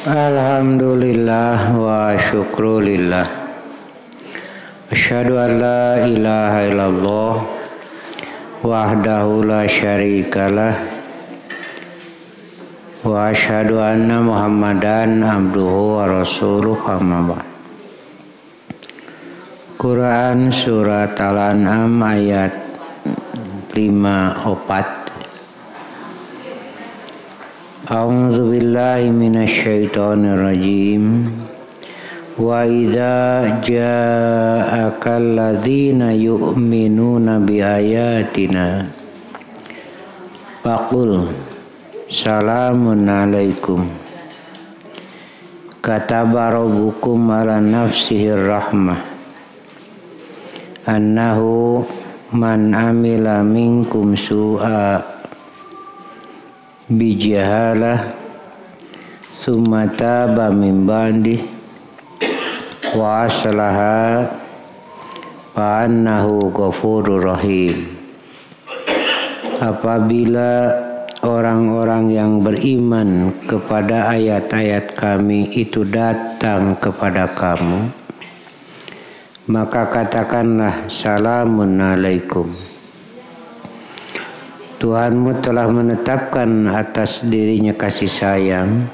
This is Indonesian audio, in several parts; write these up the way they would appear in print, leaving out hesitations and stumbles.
Alhamdulillah wa syukrulillah. Asyhadu an la ilaha illallah wahdahu la syarikalah wa asyhadu anna Muhammadan abduhu wa rasuluh amma ba'd. Quran surat Al-An'am ayat 5-4. A'udzu billahi minasyaitonir rajim. Wa idza ja'akal ladzina yu'minuna bi ayatina faqul salamun alaikum kataba rabbukum ala nafsihi rahmah annahu man amila minkum su'a bijahalah summa taba min ba'di wa aslaha fa annahu ghafurur rahim. Apabila orang-orang yang beriman kepada ayat-ayat kami itu datang kepada kamu, maka katakanlah salamun alaikum. Tuhanmu telah menetapkan atas dirinya kasih sayang,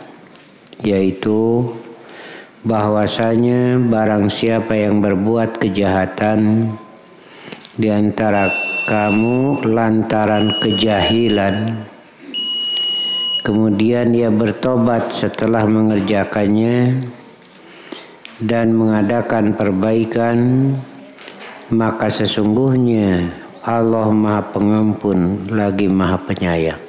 yaitu bahwasanya barang siapa yang berbuat kejahatan di antara kamu lantaran kejahilan, kemudian ia bertobat setelah mengerjakannya dan mengadakan perbaikan, maka sesungguhnya Allah Maha Pengampun lagi Maha Penyayang.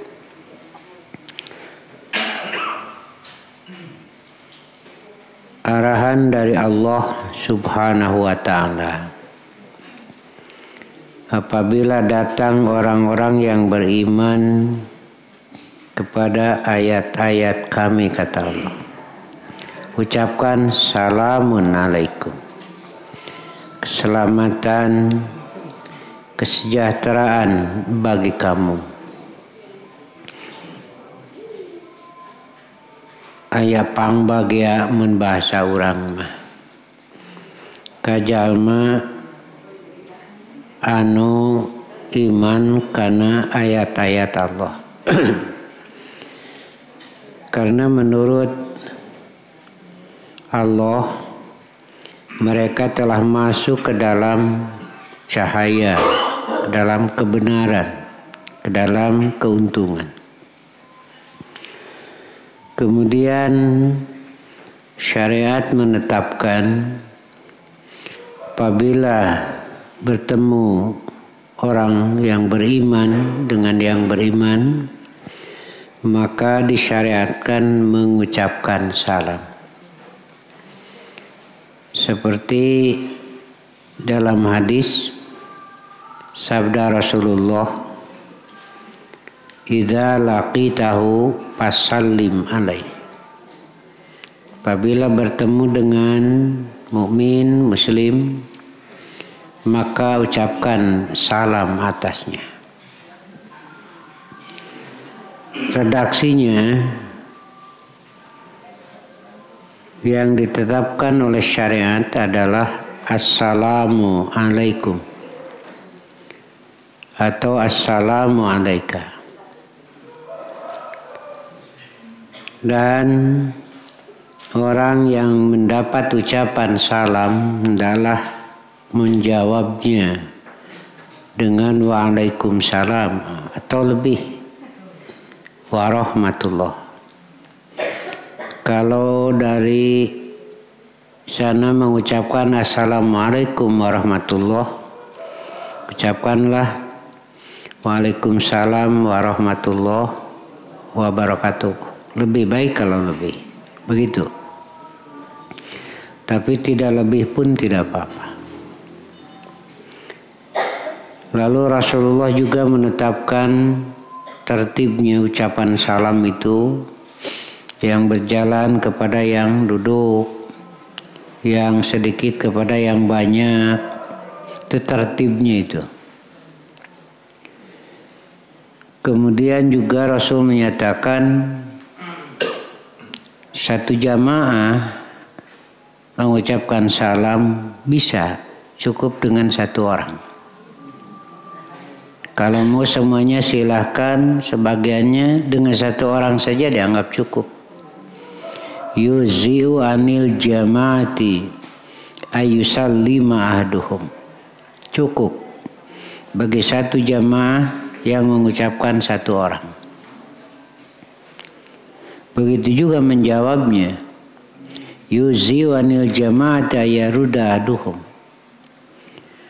Arahan dari Allah Subhanahu wa Ta'ala. Apabila datang orang-orang yang beriman kepada ayat-ayat kami, kata Allah, ucapkan salamun alaikum. Keselamatan, kesejahteraan bagi kamu. Aya pangbagia mun bahasa urang mah kajalma anu iman kana ayat-ayat Allah. Karena menurut Allah mereka telah masuk ke dalam cahaya, ke dalam kebenaran, ke dalam keuntungan. Kemudian syariat menetapkan apabila bertemu orang yang beriman dengan yang beriman, maka disyariatkan mengucapkan salam. Seperti dalam hadis sabda Rasulullah, idza laqitahu fasallim alaihi. Apabila bertemu dengan mukmin muslim, maka ucapkan salam atasnya. Redaksinya yang ditetapkan oleh syariat adalah assalamu alaikum atau assalamu alaika. Dan orang yang mendapat ucapan salam hendaklah menjawabnya dengan waalaikumsalam atau lebih warahmatullah. Kalau dari sana mengucapkan assalamualaikum warahmatullah, ucapkanlah waalaikumsalam warahmatullah wabarakatuh. Lebih baik kalau lebih begitu, tapi tidak lebih pun tidak apa-apa. Lalu Rasulullah juga menetapkan tertibnya ucapan salam itu, yang berjalan kepada yang duduk, yang sedikit kepada yang banyak, itu tertibnya itu. Kemudian juga Rasul menyatakan Satu jamaah mengucapkan salam bisa cukup dengan satu orang. Kalau mau semuanya silahkan, sebagiannya dengan satu orang saja dianggap cukup. Yuzi'u anil jama'ati ayyusallima ahduhum. Cukup bagi satu jamaah yang mengucapkan satu orang. Begitu juga menjawabnya. Yuzi'u anil jama'ati ayyaruda ahduhum.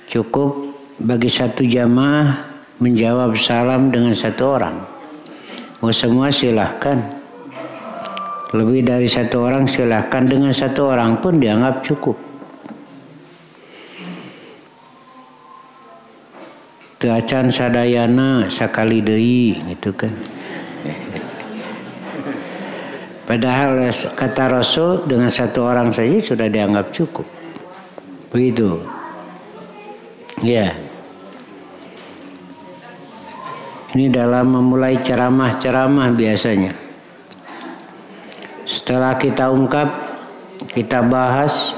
Cukup bagi satu jamaah menjawab salam dengan satu orang. Mau semua silahkan. Lebih dari satu orang silahkan, dengan satu orang pun dianggap cukup. Teu acan sadayana sakali deui gitu kan. Padahal kata Rasul dengan satu orang saja sudah dianggap cukup. Begitu. Ya. Ini dalam memulai ceramah-ceramah biasanya. Setelah kita ungkap, kita bahas,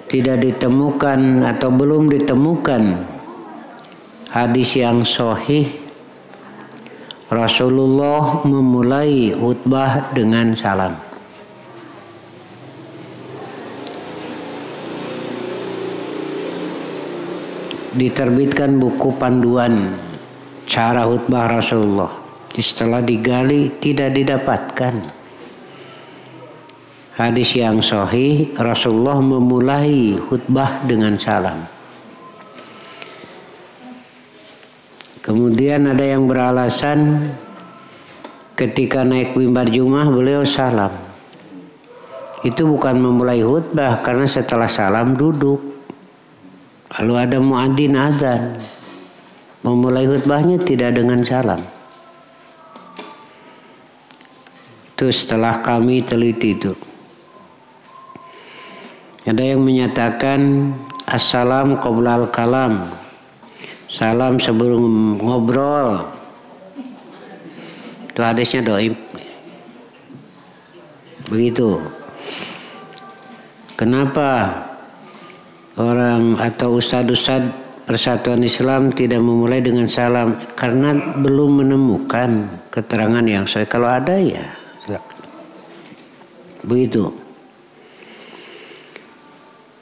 tidak ditemukan atau belum ditemukan hadis yang sahih, Rasulullah memulai khutbah dengan salam. Diterbitkan buku panduan cara khutbah Rasulullah. Setelah digali tidak didapatkan hadis yang sahih Rasulullah memulai khutbah dengan salam. Kemudian ada yang beralasan ketika naik mimbar Jumat beliau salam. Itu bukan memulai khutbah karena setelah salam duduk. Lalu ada muadzin azan. Memulai khutbahnya tidak dengan salam. Itu setelah kami teliti itu. Ada yang menyatakan assalam qoblal kalam. Salam sebelum ngobrol. Itu hadisnya dhaif. Begitu. Kenapa orang atau ustadz-ustadz Persatuan Islam tidak memulai dengan salam? Karena belum menemukan keterangan yang sahih. Kalau ada ya begitu.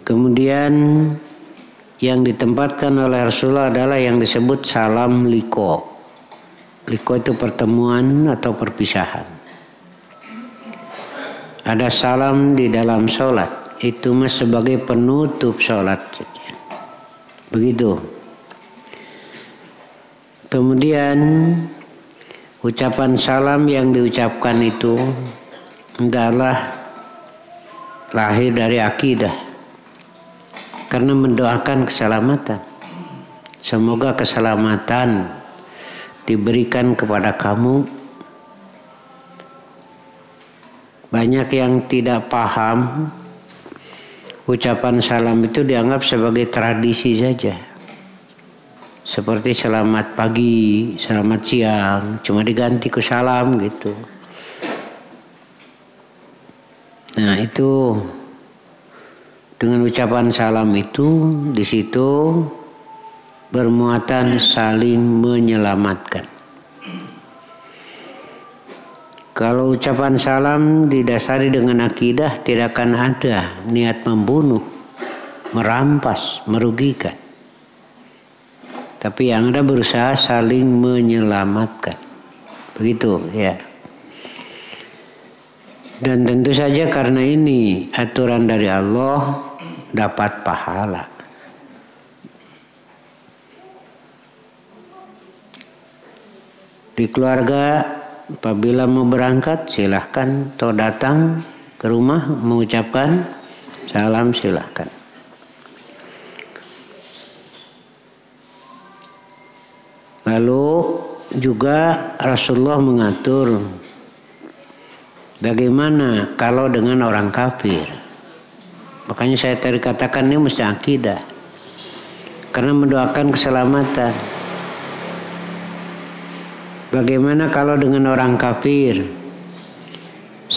Kemudian yang ditempatkan oleh Rasulullah adalah yang disebut salam liko. Liko itu pertemuan atau perpisahan. Ada salam di dalam sholat. Itu mah sebagai penutup sholat. Begitu. Kemudian ucapan salam yang diucapkan itu adalah lahir dari akidah. Karena mendoakan keselamatan. Semoga keselamatan diberikan kepada kamu. Banyak yang tidak paham. Ucapan salam itu dianggap sebagai tradisi saja. Seperti selamat pagi, selamat siang, cuma diganti ke salam gitu. Nah itu dengan ucapan salam itu di situ bermuatan saling menyelamatkan. Kalau ucapan salam didasari dengan akidah tidak akan ada niat membunuh, merampas, merugikan. Tapi yang ada berusaha saling menyelamatkan. Begitu ya. Dan tentu saja karena ini aturan dari Allah dapat pahala. Di keluarga apabila mau berangkat silahkan atau datang ke rumah mengucapkan salam silahkan. Lalu juga Rasulullah mengatur bagaimana kalau dengan orang kafir. Makanya saya tadi katakan ini mesti akidah. Karena mendoakan keselamatan. Bagaimana kalau dengan orang kafir?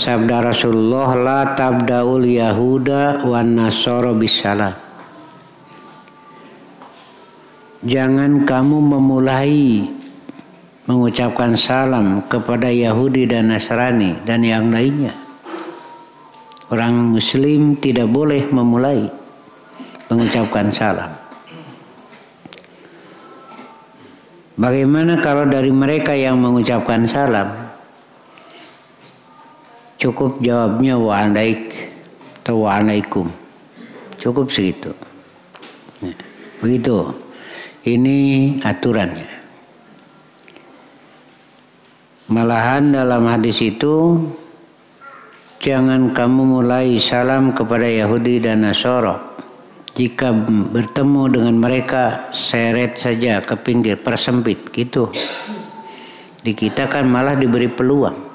Sabda Rasulullah, la tabdaul yahuda wan nasara bisalam. Jangan kamu memulai mengucapkan salam kepada Yahudi dan Nasrani dan yang lainnya. Orang Muslim tidak boleh memulai mengucapkan salam. Bagaimana kalau dari mereka yang mengucapkan salam cukup jawabnya wa'alaik atau wa'alaikum. Cukup segitu. Begitu. Ini aturannya. Malahan dalam hadis itu, jangan kamu mulai salam kepada Yahudi dan Nasara. Jika bertemu dengan mereka, seret saja ke pinggir, persempit gitu. Di kita kan malah diberi peluang.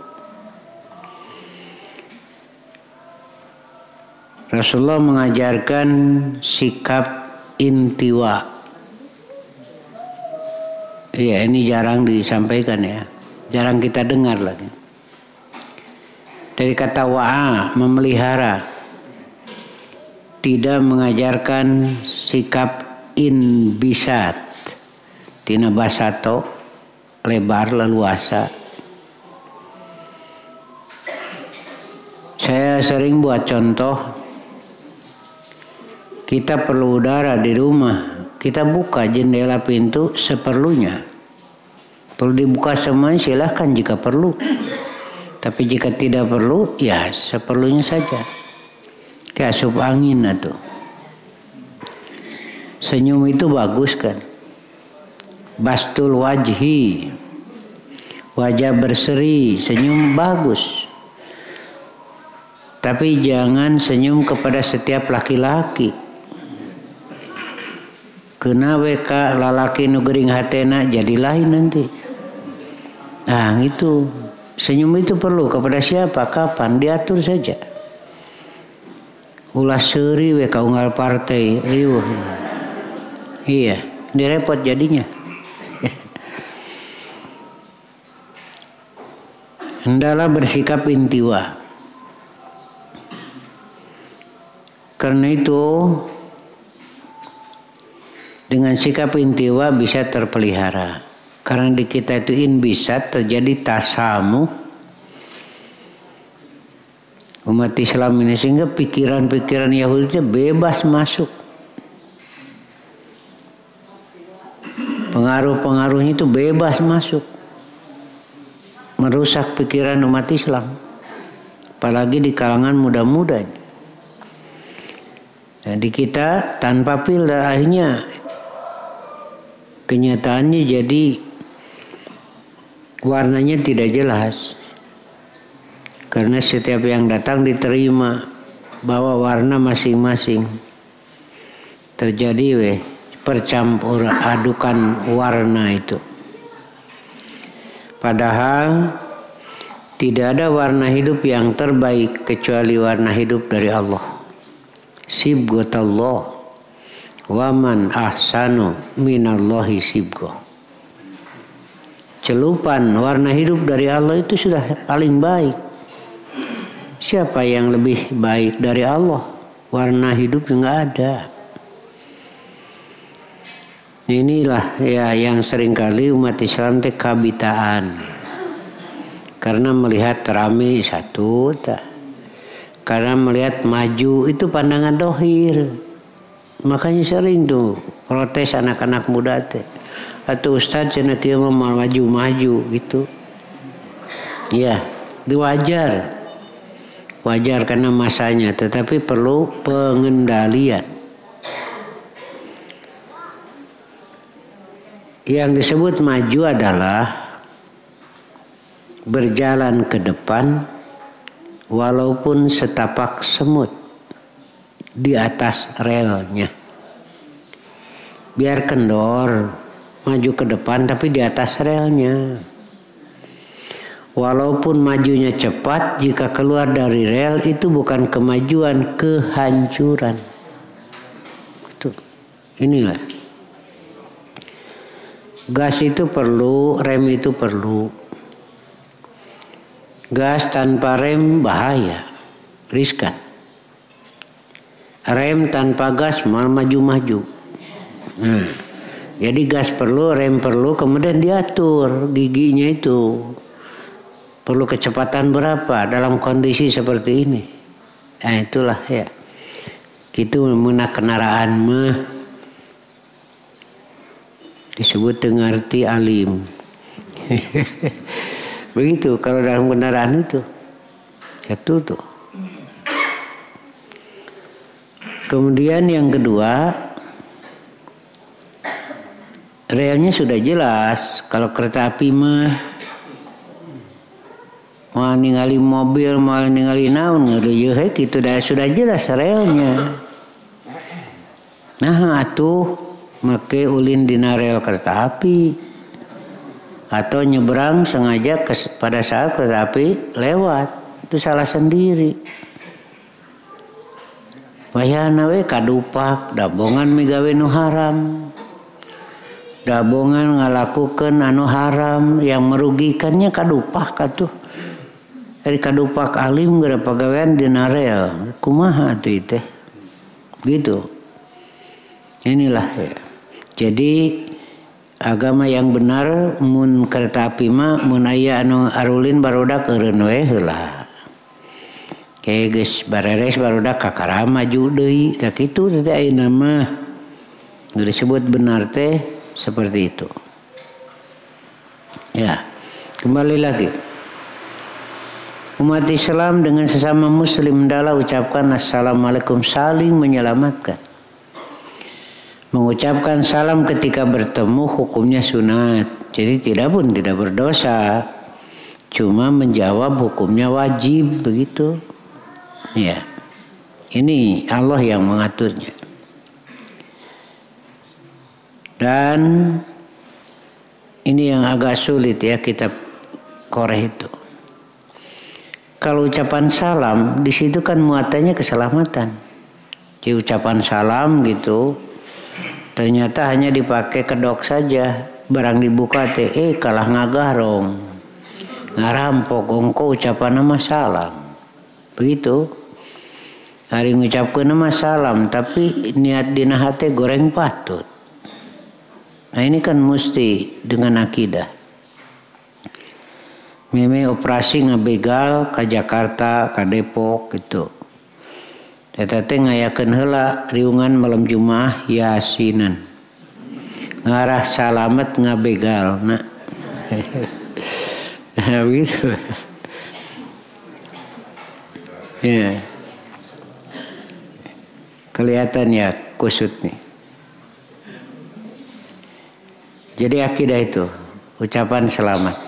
Rasulullah mengajarkan sikap intiwa. Iya, ini jarang disampaikan ya. Jarang kita dengar lagi. Dari kata wa'a, memelihara. Tidak mengajarkan sikap inbisat. Tina basato, lebar, leluasa. Saya sering buat contoh. Kita perlu udara di rumah, kita buka jendela pintu seperlunya. Perlu dibuka semuanya silahkan jika perlu. Tapi jika tidak perlu, ya seperlunya saja. Kayak asup angin itu. Senyum itu bagus kan. Bastul wajhi. Wajah berseri, senyum bagus. Tapi jangan senyum kepada setiap laki-laki. Kena weka lalaki nu gering hatena jadi lain nanti. Nah itu senyum itu perlu kepada siapa, kapan, diatur saja. Ulah seuri weka unggal partai riuh. Iya, direpot jadinya. Hendaklah bersikap intiwa. Karena itu dengan sikap intiwa bisa terpelihara. Karena di kita itu bisa terjadi tasamu umat Islam ini, sehingga pikiran-pikiran Yahudi itu bebas masuk. Pengaruh-pengaruhnya itu bebas masuk. Merusak pikiran umat Islam. Apalagi di kalangan muda-muda. Nah, di kita tanpa filter akhirnya kenyataannya jadi warnanya tidak jelas. Karena setiap yang datang diterima bawa warna masing-masing. Terjadi percampur adukan warna itu. Padahal tidak ada warna hidup yang terbaik kecuali warna hidup dari Allah. Sibghatallah. Waman ahsanu minallahi sibghah. Celupan warna hidup dari Allah itu sudah paling baik. Siapa yang lebih baik dari Allah? Warna hidup nggak ada. Inilah ya yang seringkali umat Islam teh kabitaan. Karena melihat rame satu, karena melihat maju itu pandangan dohir. Makanya sering tuh protes anak-anak muda teh. Atau ustaz cenah kieu mah maju-maju gitu. Iya, itu wajar. Wajar karena masanya, tetapi perlu pengendalian. Yang disebut maju adalah berjalan ke depan walaupun setapak semut di atas relnya. Biar kendor, maju ke depan tapi di atas relnya. Walaupun majunya cepat, jika keluar dari rel itu bukan kemajuan, kehancuran. Itu. Inilah. Gas itu perlu, rem itu perlu. Gas tanpa rem bahaya, riskan. Rem tanpa gas malah maju-maju. Nah, jadi gas perlu, rem perlu, kemudian diatur giginya itu. Perlu kecepatan berapa dalam kondisi seperti ini. Nah itulah ya. Itu mengenai kendaraan mah disebut ngerti alim. Begitu kalau dalam kendaraan itu. Itu tuh. Kemudian yang kedua, relnya sudah jelas. Kalau kereta api mah mau ningali mobil, mau ningali naon ngeureuyeuh kitu dah sudah jelas relnya. Nah atuh make ulin dina rel kereta api atau nyebrang sengaja pada saat kereta api lewat, itu salah sendiri. Wayahna we kadupak dabongan migawe nu haram, dabongan ngalakukeun anu haram yang merugikannya kadupak atuh. Dari kadupak alim geura pagawean dina rel kumaha atuh teh gitu. Inilah ya. Jadi agama yang benar mun kereta api mah mun aya anu arulin barudak eureun we heula. Kayak geus bareres barudak kakara maju deui da kitu teh ayeuna mah. Disebut benar teh seperti itu. Ya, kembali lagi. Umat Islam dengan sesama muslim hendaklah ucapkan assalamualaikum, saling menyelamatkan. Mengucapkan salam ketika bertemu hukumnya sunat. Jadi tidak berdosa. Cuma menjawab hukumnya wajib begitu. Ya. Ini Allah yang mengaturnya. Dan ini yang agak sulit ya kita koreh itu. Kalau ucapan salam di situ kan muatannya keselamatan. Di ucapan salam gitu ternyata hanya dipakai kedok saja. Barang dibuka teh kalah ngagarong, ngarampok ongko ucapan nama salam. Begitu. Hari ngucapkeun nama salam tapi niat dina hate goreng patut. Nah ini kan mesti dengan akidah. Meme operasi ngabegal ke Jakarta, ke Depok gitu. Eta teh ngayakeun heula riungan malam Jumaah Yasinan. Ngarah salamet ngabegal na. Nah, begitu. Ya. Kelihatan ya kusut nih. Jadi akidah itu ucapan selamat.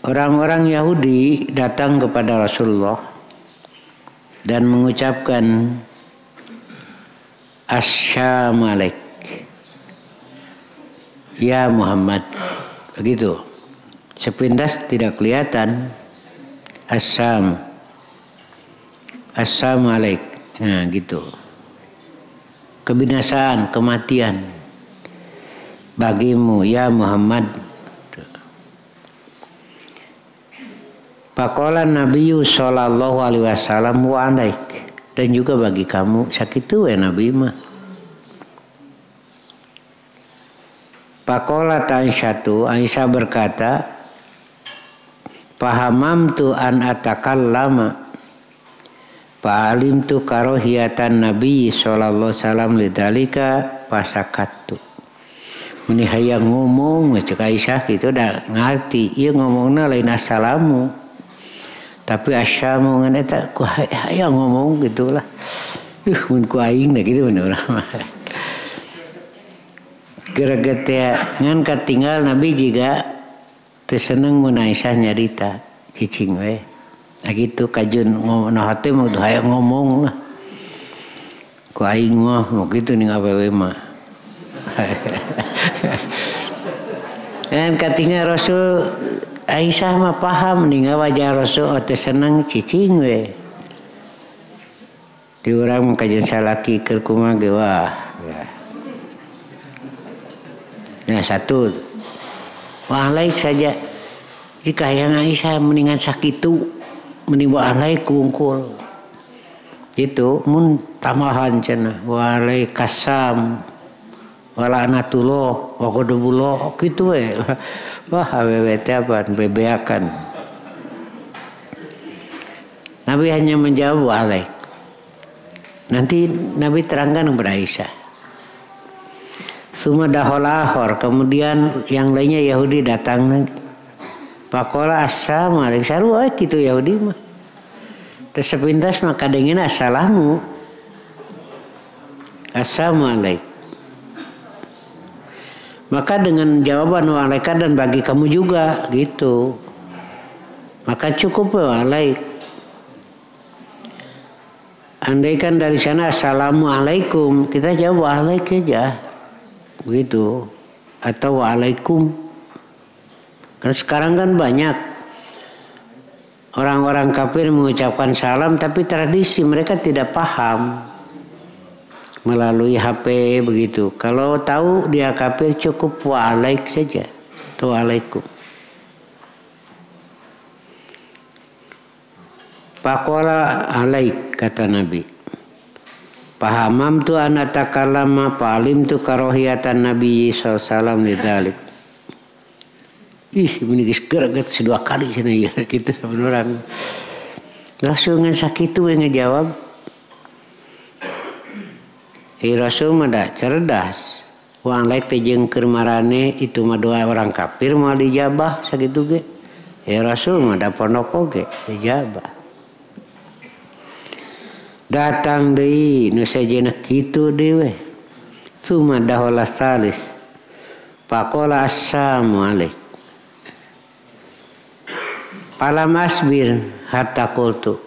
Orang-orang Yahudi datang kepada Rasulullah dan mengucapkan Assalamu alaik ya Muhammad, begitu. Sepintas tidak kelihatan Assalamu alaik. Nah gitu. Kebinasaan, kematian bagimu ya Muhammad. Pakola Nabi sallallahu alaihi wasallam wa alaik, dan juga bagi kamu sakitu ya Nabi mah. Pakola Aisyah berkata, pahamam tu an atakallama, fa'alim tu karohiyatan Nabi sallallahu alaihi wasallam lidalika pasakatu. Meni hayang ngomong cek Aisyah gitu dah ngerti, ieu ngomongna lain assalamu. Tapi asyamu ngan eta ku hayang ngomong gitulah. Mun ku aing da kitu mun urang mah. Gereget teh ngan katinggal Nabi juga teu seneng mun Aisyah nyarita cicing we. Nah gitu kajun ngomong hate mah hayang ngomong lah. Ku aing mah mau kitu ning awewe mah. Dan katinggal Rasul Aisyah mah paham nih wajah Rasul ote seneng cicing we. Di urang kajian salaki keur kumaha ge wah. Ya satu. Wa'alaik saja. Jika yang Aisyah mendingan sakitu mending wa'alaik kungkul. Itu mun tamahan cenah wa'alaikasam wala'natullah wa qadabullah gitu we. Wah awewe teh apa bebeakan. Nabi hanya menjawab wa'alaik. Nanti Nabi terangkan kepada Aisyah. Suma daholahor, kemudian yang lainnya Yahudi datang lagi. Pakola assalamualaikum, sarua gitu Yahudi mah. Terus sepintas maka dengin assalamu. Assalamualaikum. Maka dengan jawaban wa'alaika dan bagi kamu juga gitu. Maka cukup wa'alaik. Andaikan dari sana assalamualaikum, kita jawab wa'alaik aja. Begitu. Atau wa'alaikum. Karena sekarang kan banyak orang-orang kafir mengucapkan salam tapi tradisi mereka tidak paham melalui HP begitu. Kalau tahu dia kafir cukup wa'alaik saja. Atau wa'alaikum. Faqala alaik kata Nabi. Pahamam tu anak takalama palim tu karohiyatan Nabi SAW lidalik. Ini gerak sedua kali sana ya kita beneran. Rasul ngan sakitu yang ngejawab. Rasul mada cerdas. Wang laik teh jeung keur marane itu mah doa orang kafir mau dijabah sakitu ge. Rasul mada pondok oge dijabah. Datang deui nu sajena kitu dewe. Suma dahola salis. Faqala assalamualaikum. Palam asbir hatta qultu.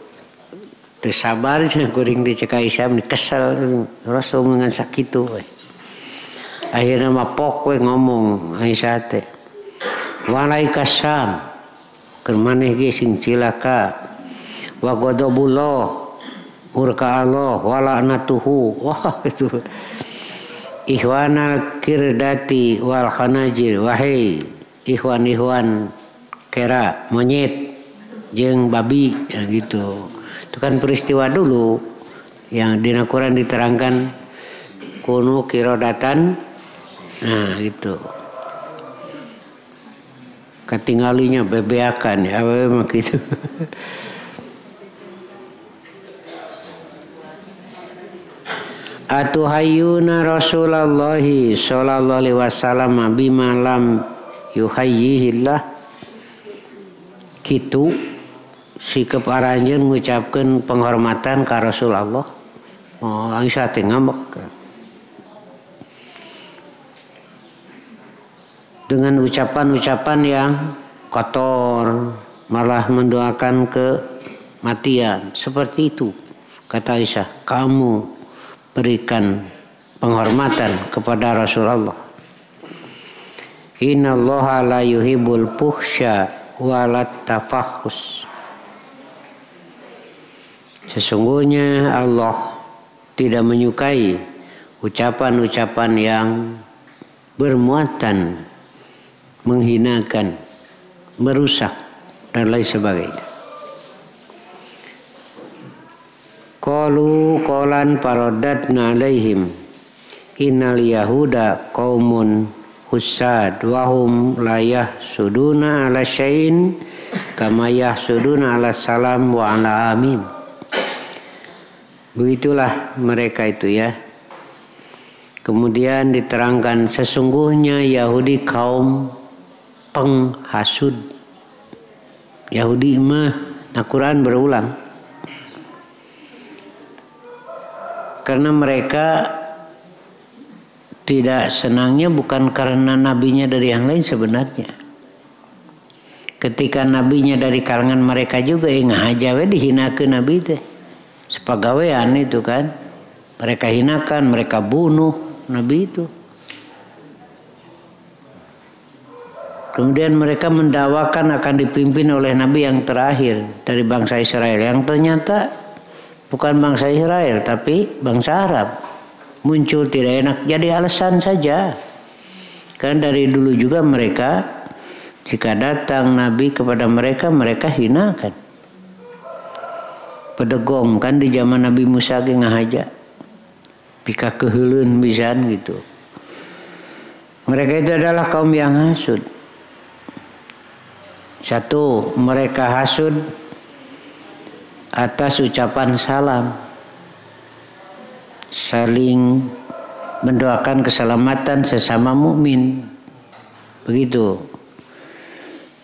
Teu sabar cenah kuring dicek Aisyah kesel Rasul ngan sakitu we. Akhirna mah pok we ngomong Aisyah teh. Wa'alaikassalam. Keur maneh ge sing cilaka. Wa ghadabullah. Murka Allah wala'natuhu. Wah itu ikhwanal kirdati wal khanajir. Wahai ikhwan-ikhwan kera monyet jeung babi ya gitu. Itu kan peristiwa dulu yang di Al-Quran diterangkan kunu kirodatan. Nah gitu. Ketinggalinya bebeakan ya apa gitu. Atuhayyuna Rasulullah sallallahu alaihi wasallam bima lam yuhayyihillah. Kitu sikep aranjeun mengucapkan penghormatan ka Rasulullah. Oh Aisyah teh ngambek. Dengan ucapan-ucapan yang kotor, malah mendoakan kematian. Seperti itu kata Aisyah, kamu berikan penghormatan kepada Rasulullah. Innallaha la yuhibbul fuhsya walat tafahus. Sesungguhnya Allah tidak menyukai ucapan-ucapan yang bermuatan menghinakan, merusak dan lain sebagainya. Qalu qalan paradatna alaihim innal yahuda qaumun husad wa hum la yahsuduna ala syai'in kama yahsuduna ala salam wa ala amin. Begitulah mereka itu ya. Kemudian diterangkan sesungguhnya Yahudi kaum penghasud. Yahudi mah Al-Quran berulang. Karena mereka tidak senangnya bukan karena nabinya dari yang lain sebenarnya. Ketika nabinya dari kalangan mereka juga ngahajawe dihinakeun nabi teh. Sepagawean itu kan. Mereka hinakan, mereka bunuh nabi itu. Kemudian mereka mendakwakan akan dipimpin oleh nabi yang terakhir dari bangsa Israel yang ternyata bukan bangsa Israel tapi bangsa Arab. Muncul tidak enak jadi alasan saja. Karena dari dulu juga mereka Jika datang Nabi kepada mereka, mereka hinakan. Pedegong kan di zaman Nabi Musa ge ngahaja. Pika keheulun pisan gitu. Mereka itu adalah kaum yang hasud. Satu, mereka hasud atas ucapan salam. Saling mendoakan keselamatan sesama mukmin. Begitu.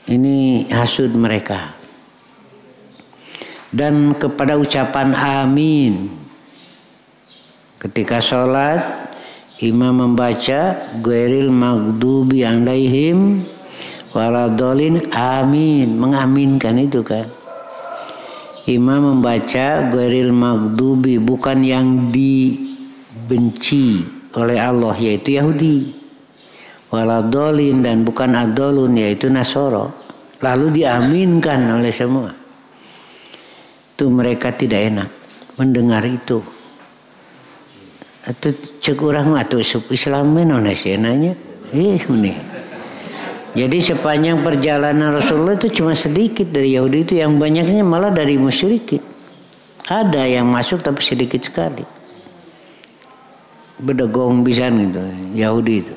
Ini hasud mereka. Dan kepada ucapan amin. Ketika sholat, imam membaca ghairil maghdubi alaihim waladhdallin, amin, mengaminkan itu kan. Imam membaca ghairil maghdubi, bukan yang dibenci oleh Allah yaitu Yahudi. Waladhdallin, dan bukan adolun yaitu Nasoro. Lalu diaminkan oleh semua. Itu mereka tidak enak mendengar itu. Atau cek urang atau Islam mana sih nanya? Nih. Jadi sepanjang perjalanan Rasulullah itu cuma sedikit dari Yahudi itu, yang banyaknya malah dari musyrikin. Ada yang masuk tapi sedikit sekali. Bedegong pisan gitu Yahudi itu.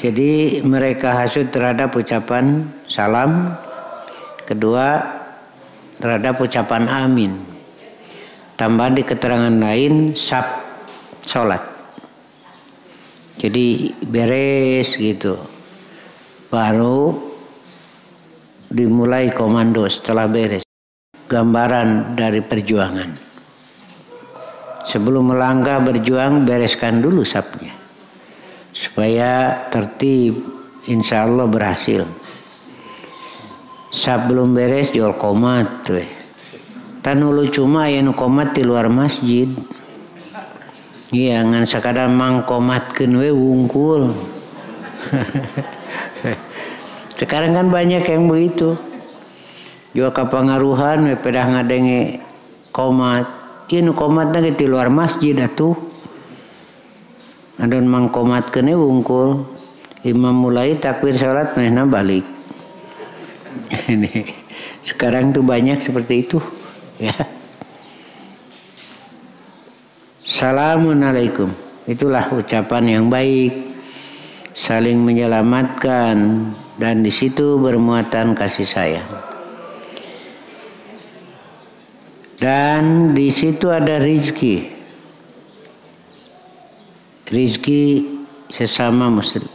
Jadi mereka hasud terhadap ucapan salam. Kedua, terhadap ucapan amin. Tambahan di keterangan lain, sholat. Jadi beres gitu. Baru dimulai komando setelah beres. Gambaran dari perjuangan. Sebelum melangkah berjuang, bereskan dulu sapnya. Supaya tertib, insya Allah berhasil. Sab belum beres jual komat tuh. Tan ulu cuma aya nu komat di luar masjid. Iya ngan sakadar mangkomatkeun we wungkul. Sekarang kan banyak yang begitu. Jual kapangaruhan we pedah ngadenge komat. Ieu nu komatna ge di luar masjid atuh. Adon mangkomatkeun we wungkul. Imam mulai takbir salat manehna balik. Ini sekarang tuh banyak seperti itu ya. Assalamualaikum, itulah ucapan yang baik, saling menyelamatkan, dan di situ bermuatan kasih sayang. Dan di situ ada rizki sesama muslim.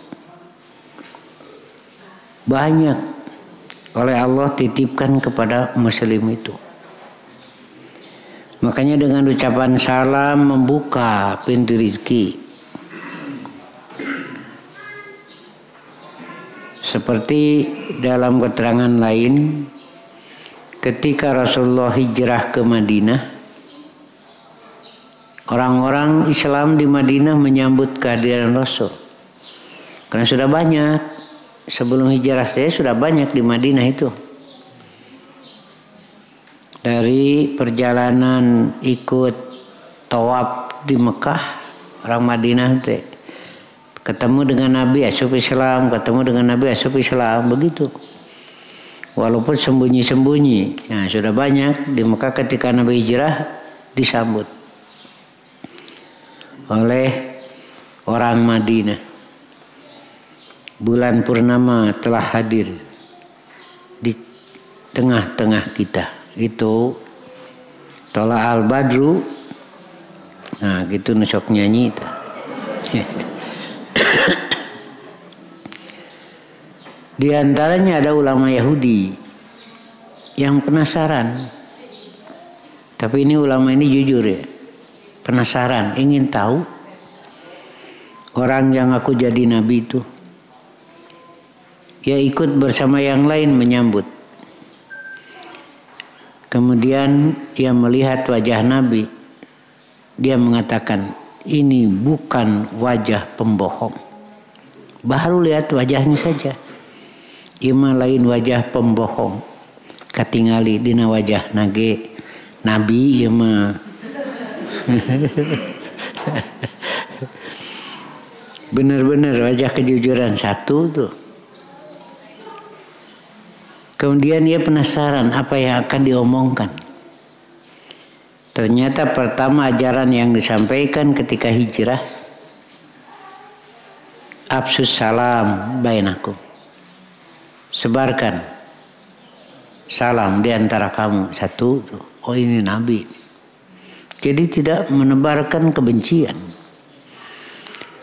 Banyak oleh Allah titipkan kepada muslim itu. Makanya dengan ucapan salam membuka pintu rizki. Seperti dalam keterangan lain, ketika Rasulullah hijrah ke Madinah, orang-orang Islam di Madinah menyambut kehadiran Rasul. Karena sudah banyak. Sebelum hijrah saya sudah banyak di Madinah itu. Dari perjalanan ikut tawaf di Mekah, orang Madinah teh ketemu dengan Nabi asup Islam, ketemu dengan Nabi asup Islam, begitu. Walaupun sembunyi-sembunyi. Nah, sudah banyak di Mekah ketika Nabi hijrah disambut oleh orang Madinah. Bulan purnama telah hadir di tengah-tengah kita. Itu Tola al-Badru. Nah gitu nusok nyanyi itu. Di antaranya ada ulama Yahudi yang penasaran. Tapi ini ulama ini jujur ya. Penasaran, ingin tahu orang yang aku jadi nabi itu. Ia ikut bersama yang lain menyambut. Kemudian ia melihat wajah Nabi. Dia mengatakan, ini bukan wajah pembohong. Baru lihat wajahnya saja. Ima lain wajah pembohong. Katingali dina wajah nage Nabi ima. Benar-benar wajah kejujuran satu tuh. Kemudian dia penasaran apa yang akan diomongkan. Ternyata pertama ajaran yang disampaikan ketika hijrah, Afsus salam bainakum. Sebarkan salam di antara kamu. Satu, oh ini Nabi. Jadi tidak menebarkan kebencian.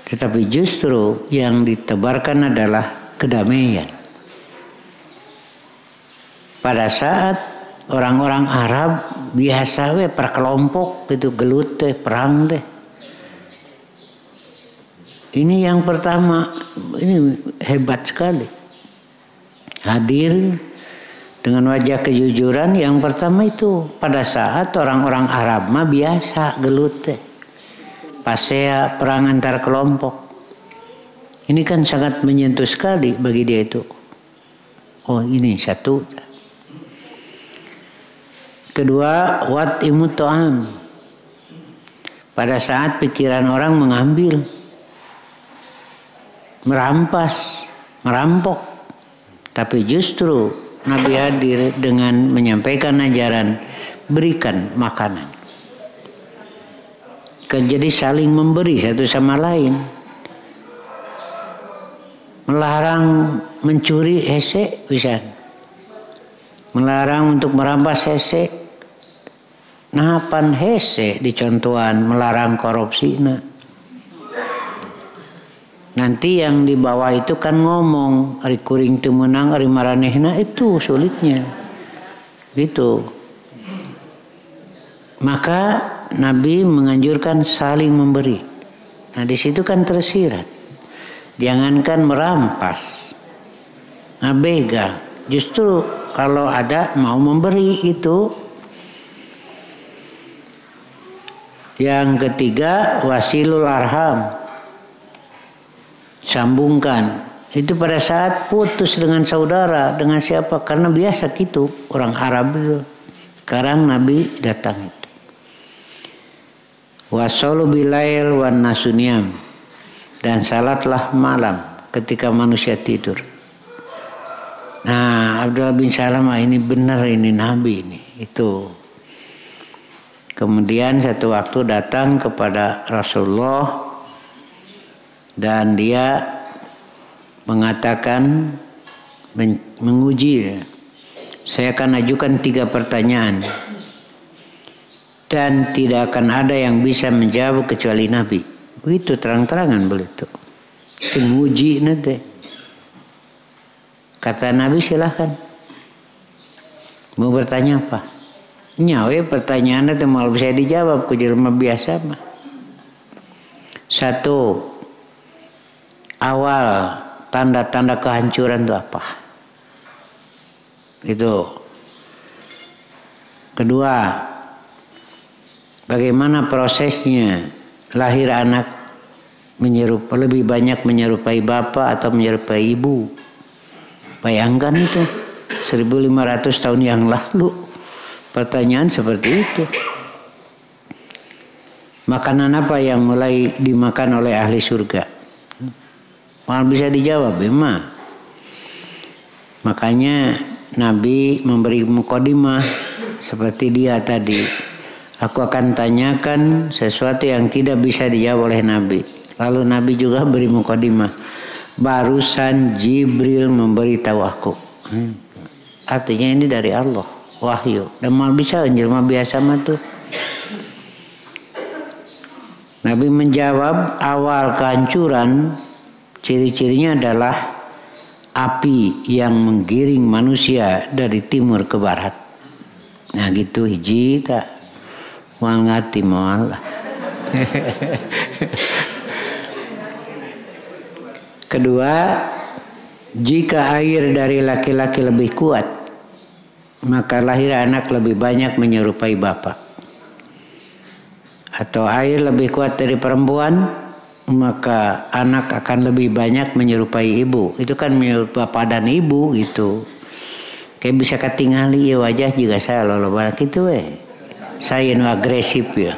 Tetapi justru yang ditebarkan adalah kedamaian. Pada saat orang-orang Arab biasa per kelompok gitu gelut teh perang teh. Ini yang pertama, ini hebat sekali. Hadir dengan wajah kejujuran yang pertama itu pada saat orang-orang Arab mah biasa gelut teh. Pasea perang antar kelompok. Ini kan sangat menyentuh sekali bagi dia itu. Oh ini satu. Kedua, wat imut to'am. Pada saat pikiran orang mengambil, merampas, merampok. Tapi justru Nabi hadir dengan menyampaikan ajaran, berikan makanan. Jadi saling memberi satu sama lain. Melarang mencuri hese bisa. Melarang untuk merampas hese. Napan hese dicontohan melarang korupsi. Nanti yang di bawah itu kan ngomong ari kuring teu meunang ari maranehna, itu sulitnya. Gitu. Maka Nabi menganjurkan saling memberi. Nah di situ kan tersirat. Jangankan merampas, ngabega. Justru kalau ada mau memberi itu. Yang ketiga, wasilul arham. Sambungkan. Itu pada saat putus dengan saudara, dengan siapa? Karena biasa gitu orang Arab itu. Sekarang Nabi datang itu. Wasallu bilail wan nasuniyam. Dan salatlah malam ketika manusia tidur. Nah, Abdullah bin Salam ini benar, ini Nabi ini. Itu. Kemudian satu waktu datang kepada Rasulullah dan dia mengatakan, menguji, saya akan ajukan 3 pertanyaan dan tidak akan ada yang bisa menjawab kecuali Nabi. Begitu terang-terangan begitu. Menguji nanti. Kata Nabi, silahkan. Mau bertanya apa? Nyawe pertanyaannya itu mau bisa dijawab ku jelema biasa mah. 1. Awal tanda-tanda kehancuran itu apa? Itu. Kedua, bagaimana prosesnya lahir anak lebih banyak menyerupai bapak atau menyerupai ibu? Bayangkan itu 1500 tahun yang lalu. Pertanyaan seperti itu. Makanan apa yang mulai dimakan oleh ahli surga? Malah bisa dijawab, memang. Makanya Nabi memberi mukadimah seperti dia tadi. Aku akan tanyakan sesuatu yang tidak bisa dijawab oleh Nabi. Lalu Nabi juga beri mukadimah. Barusan Jibril memberitahu aku. Artinya ini dari Allah. Wahyu. Dan mal bisa jelema biasa mah tuh. Nabi menjawab awal kehancuran ciri-cirinya adalah api yang menggiring manusia dari timur ke barat. Nah gitu hiji tak moal ngati moal. Kedua, jika air dari laki-laki lebih kuat, maka lahir anak lebih banyak menyerupai bapak. Atau air lebih kuat dari perempuan, maka anak akan lebih banyak menyerupai ibu. Itu kan menyerupai bapak dan ibu gitu. Kayak bisa ketingali ya wajah juga saya lolo barang gitu Saya nu agresif ya.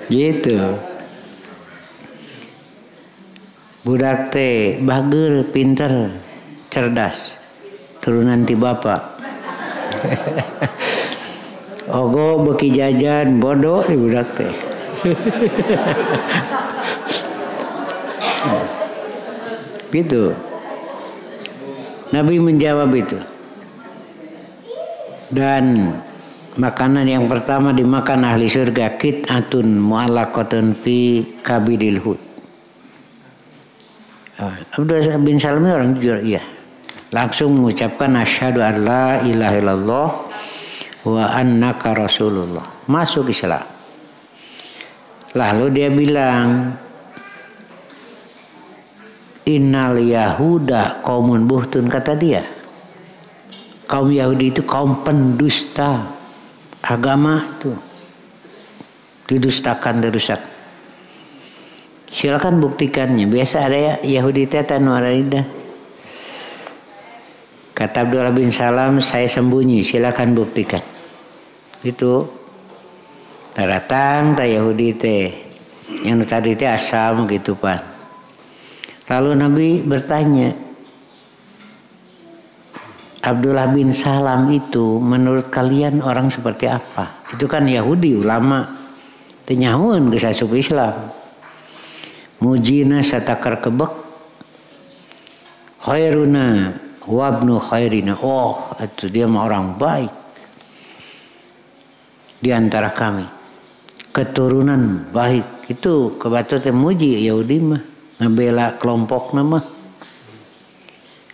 Gitu. Budak teh bager, pinter, cerdas, turunan ti bapak. Ogo beki jajan bodoh di budak teh. Gitu. Nabi menjawab itu. Dan makanan yang pertama dimakan ahli surga qit'atun mu'allaqatun fi kabidil hud. Abdullah bin Salam ini orang jujur, iya. Langsung mengucapkan asyhadu an la ilaha illallah wa annaka rasulullah. Masuk Islam. Lalu dia bilang, innal yahuda qaumun buhtun, kata dia. Kaum Yahudi itu kaum pendusta. Agama itu didustakan, dirusak. Silakan buktikannya. Biasa ada ya Yahudi teta nuarida. Kata Abdullah bin Salam, saya sembunyi, silakan buktikan. Itu datang ta Yahudi teh, yang tadi teh asam gitu pan. Lalu Nabi bertanya, Abdullah bin Salam itu menurut kalian orang seperti apa? Itu kan Yahudi ulama, tenyahun geus asup Islam. Mujina satakar kebek, khairuna wabnu khairina. Oh, itu dia mah orang baik di antara kami, keturunan baik. Itu kebatutnya muji Yahudi mah, ngebela kelompok nama.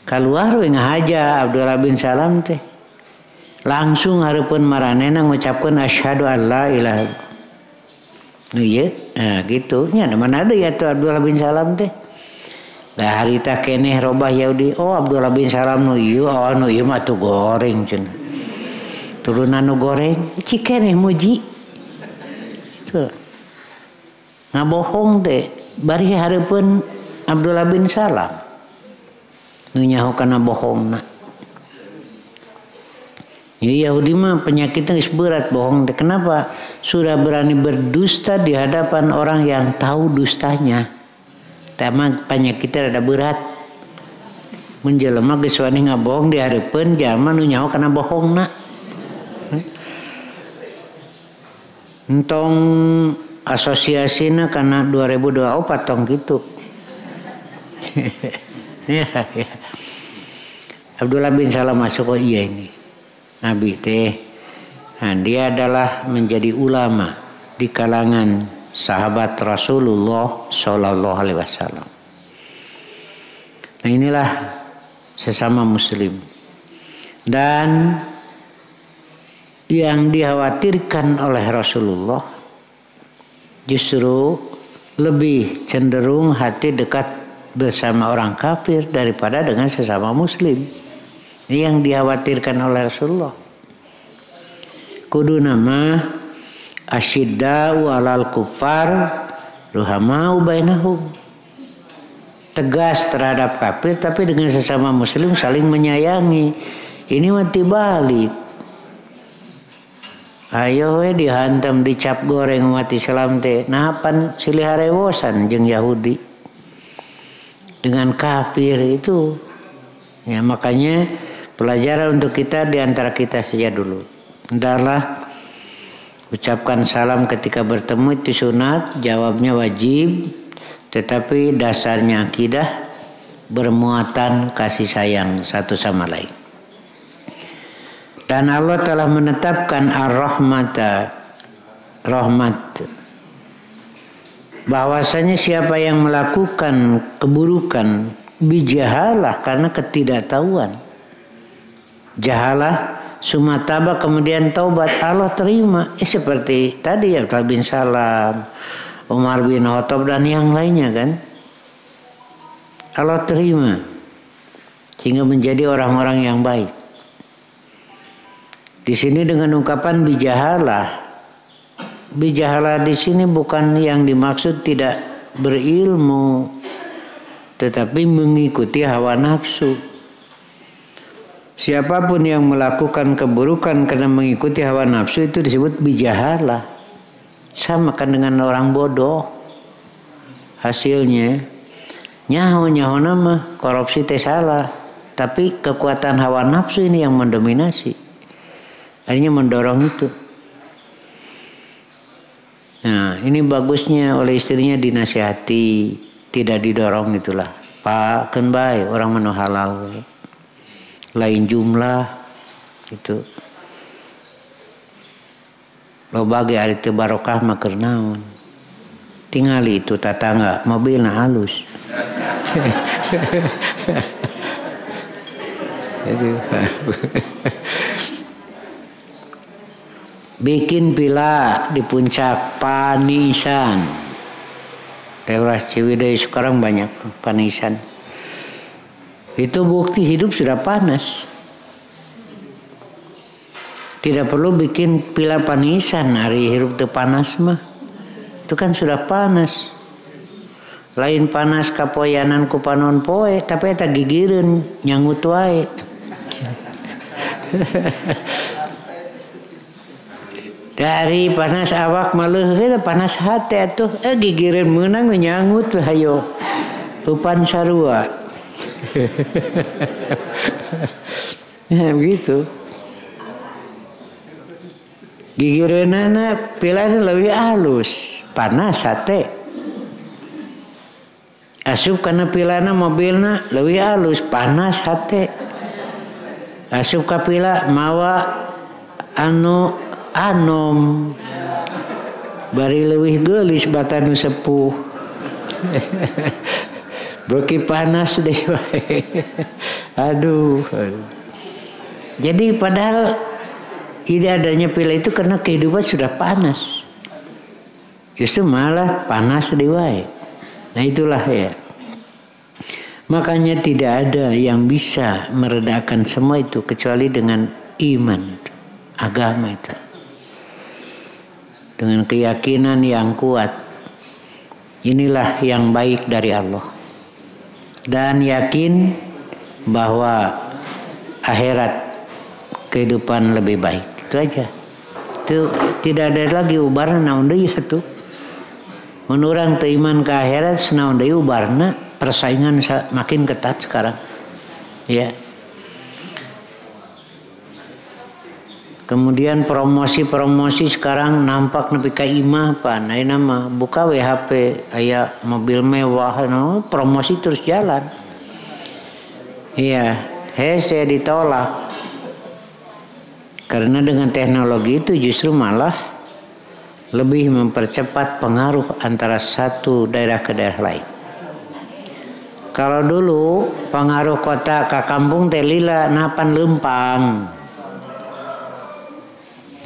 Keluar we ngahaja Abdullah bin Salam teh, langsung hareupeun maranehna ngucapkeun asyhadu an la ilaha illallah. Iya, nah gitu. Nya mana ada ya tuh Abdullah bin Salam teh. Lah harita keneh robah Yahudi. Oh Abdullah bin Salam nu ieu, oh nu ieu mah tuh goreng cenah. Turunan nu goreng, cik keneh muji. Tuh. Ngabohong teh. Bari hareupeun Abdullah bin Salam. Nu nyaho kana bohongna. Ya Yahudi mah penyakitnya berat bohong. Kenapa? Sudah berani berdusta di hadapan orang yang tahu dustanya. Tapi penyakitnya ada berat. Menjelema geus wani ngabohong di hareupeun jalma nu nyaho kana bohongna. Entong asosiasina kana 2024 tong gitu. Ya. Abdullah bin Salam masuk, oh iya ini Nabi teh. Nah, dia adalah menjadi ulama di kalangan sahabat Rasulullah Sallallahu Alaihi Wasallam. Nah inilah sesama Muslim. Dan yang dikhawatirkan oleh Rasulullah justru lebih cenderung hati dekat bersama orang kafir daripada dengan sesama Muslim. Ini yang dikhawatirkan oleh Rasulullah. Kudu nama asyidda'u 'alal kuffar ruhamau bainahum. Tegas terhadap kafir tapi dengan sesama muslim saling menyayangi. Ini mati balik. Ayo we dihantam dicap goreng umat Islam teh. Napan silih harewosan jeung Yahudi dengan kafir itu. Ya makanya pelajaran untuk kita di antara kita saja dulu. Hendaklah ucapkan salam ketika bertemu itu sunat, jawabnya wajib, tetapi dasarnya akidah bermuatan kasih sayang satu sama lain. Dan Allah telah menetapkan ar-rahmata, rahmat, bahwasanya siapa yang melakukan keburukan bijahalah karena ketidaktahuan, jahalah sumataba kemudian taubat, Allah terima. Seperti tadi ya Abdullah bin Salam, Umar bin Khattab dan yang lainnya kan, Allah terima sehingga menjadi orang-orang yang baik. Di sini dengan ungkapan bijahalah. Bijahalah di sini bukan yang dimaksud tidak berilmu, tetapi mengikuti hawa nafsu. Siapapun yang melakukan keburukan karena mengikuti hawa nafsu itu disebut bijahalah. Sama kan dengan orang bodoh. Hasilnya Nyaho nama korupsi teh salah, tapi kekuatan hawa nafsu ini yang mendominasi, akhirnya mendorong itu. Nah ini bagusnya oleh istrinya dinasihati, tidak didorong itulah. Pak kan baik orang menu halal, lain jumlah itu. Lo bagi hari teu barokah maker naon. Tingali itu tatangga mobilna halus. Bikin pila di puncak panisan. Daerah Ciwidey sekarang banyak panisan. Itu bukti hidup sudah panas. Tidak perlu bikin pila panisan hari hidup itu panas mah. Itu kan sudah panas. Lain panas kapoyanan ku panon poe tapi eta gigireun nyangut wae. Dari panas awak maleuh eta panas hate atuh gigireun meunang nyangut hayo. Upan sarua. Ya begitu. Gigireunana pila leuwih halus, panas hate. Asup karena pilana mobilna leuwih halus panas hate. Asup ka pila mawa anu anom bari leuwih geulis bata nu sepuh. Beuki panas deh wae. Aduh. Jadi padahal ide adanya pila itu karena kehidupan sudah panas. Justru malah panas deh wae. Nah itulah ya. Makanya tidak ada yang bisa meredakan semua itu kecuali dengan iman, agama itu. Dengan keyakinan yang kuat. Inilah yang baik dari Allah. Dan yakin bahwa akhirat kehidupan lebih baik. Itu aja. Itu tidak ada lagi ubaran naon deui atuh. Mun urang teu iman ka akhirat naon deui ubarna, persaingan makin ketat sekarang. Ya. Kemudian promosi sekarang nampak nepi ka imah pan. Ayeuna mah buka WHP aya mobil mewah, no, promosi terus jalan. Iya, saya ditolak. Karena dengan teknologi itu justru malah lebih mempercepat pengaruh antara satu daerah ke daerah lain. Kalau dulu pengaruh kota ke kampung teh lila napan lempang.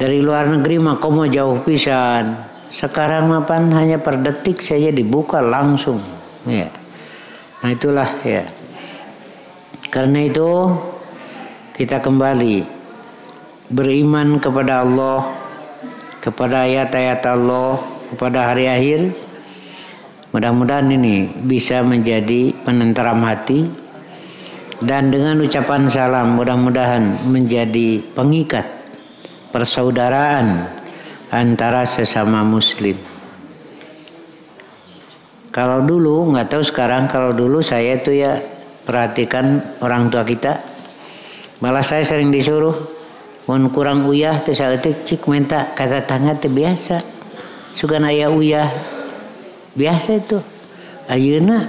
Dari luar negeri mah komo jauh pisan. Sekarang mapan hanya per detik saja dibuka langsung. Ya. Nah itulah ya. Karena itu kita kembali beriman kepada Allah, kepada ayat-ayat Allah, kepada hari akhir. Mudah-mudahan ini bisa menjadi penenteram hati. Dan dengan ucapan salam mudah-mudahan menjadi pengikat persaudaraan antara sesama muslim. Kalau dulu, nggak tahu sekarang, kalau dulu saya tuh ya perhatikan orang tua kita. Malah saya sering disuruh mun kurang uyah teh saeutik cik minta kata tangga teh biasa. Sugan aya uyah. Biasa itu. Ayeuna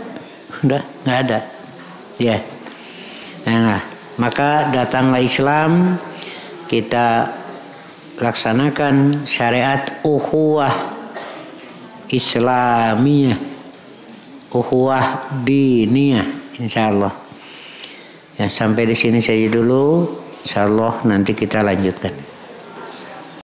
udah enggak ada. Ya. Nah, maka datanglah Islam, kita laksanakan syariat ukhuwah Islamiyah, ukhuwah diniyah, insyaallah. Ya sampai di sini saja dulu. Insyaallah nanti kita lanjutkan.